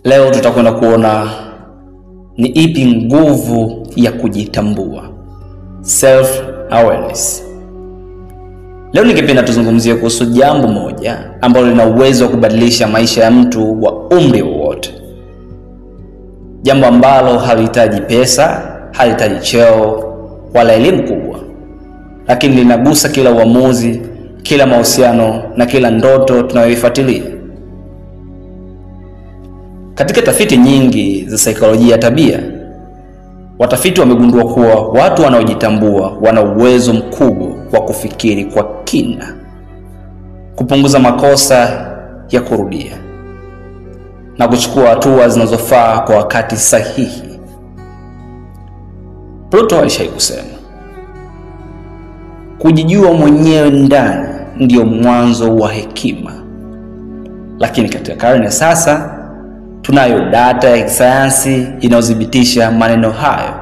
Leo tutakwenda kuona ni ipi nguvu ya kujitambua, self awareness. Leo ningependa tuzungumzie kuhusu jambo moja ambalo lina uwezo wa kubadilisha maisha ya mtu wa umri wowote. Jambo ambalo halihitaji pesa, halihitaji cheo wala elimu kubwa, lakini linagusa kila uamuzi, kila mahusiano na kila ndoto tunayoifuatilia. Katika tafiti nyingi za saikolojia ya tabia, watafiti wamegundua kuwa watu wanaojitambua wana uwezo mkubwa wa kufikiri kwa kina, kupunguza makosa ya kurudia na kuchukua hatua zinazofaa kwa wakati sahihi. Plato alishawahi kusema, kujijua mwenyewe ndani ndio mwanzo wa hekima. Lakini katika karne sasa tunayo data ya kisayansi inayothibitisha maneno hayo.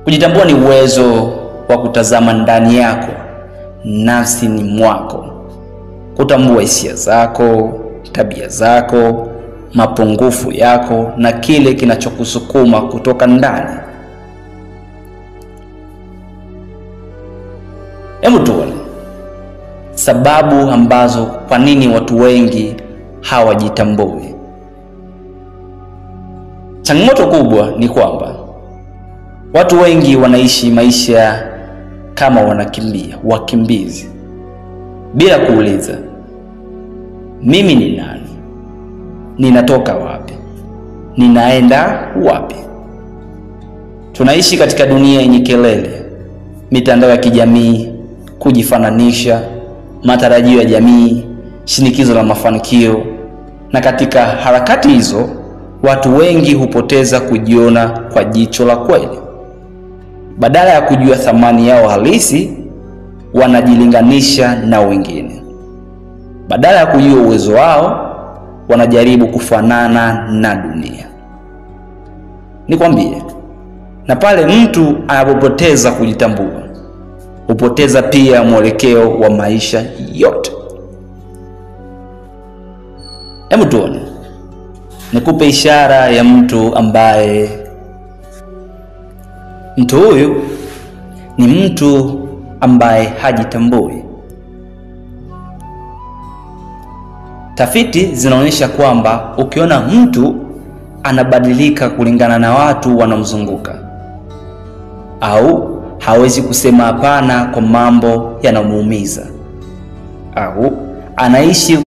Kujitambua ni uwezo wa kutazama ndani yako, nafsini mwako, kutambua hisia zako, tabia zako, mapungufu yako na kile kinachokusukuma kutoka ndani. Hebu tuone sababu ambazo kwa nini watu wengi hawajitambui. Changamoto kubwa ni kwamba watu wengi wanaishi maisha kama wakimbizi, bila kuuliza, mimi ni nani? Ninatoka wapi? Ninaenda wapi? Tunaishi katika dunia yenye kelele, mitandao ya kijamii, kujifananisha, matarajio ya jamii, shinikizo la mafanikio, na katika harakati hizo watu wengi hupoteza kujiona kwa jicho la kweli. Badala ya kujua thamani yao halisi, wanajilinganisha na wengine. Badala ya kujua uwezo wao, wanajaribu kufanana na dunia. Nikwambie, na pale mtu anapopoteza kujitambua, hupoteza pia mwelekeo wa maisha yote. Hebu tuone, nikupe ishara ya mtu ambaye mtu huyu ni mtu ambaye hajitambui. Tafiti zinaonyesha kwamba ukiona mtu anabadilika kulingana na watu wanamzunguka, au hawezi kusema hapana kwa mambo yanayomuumiza, au anaishi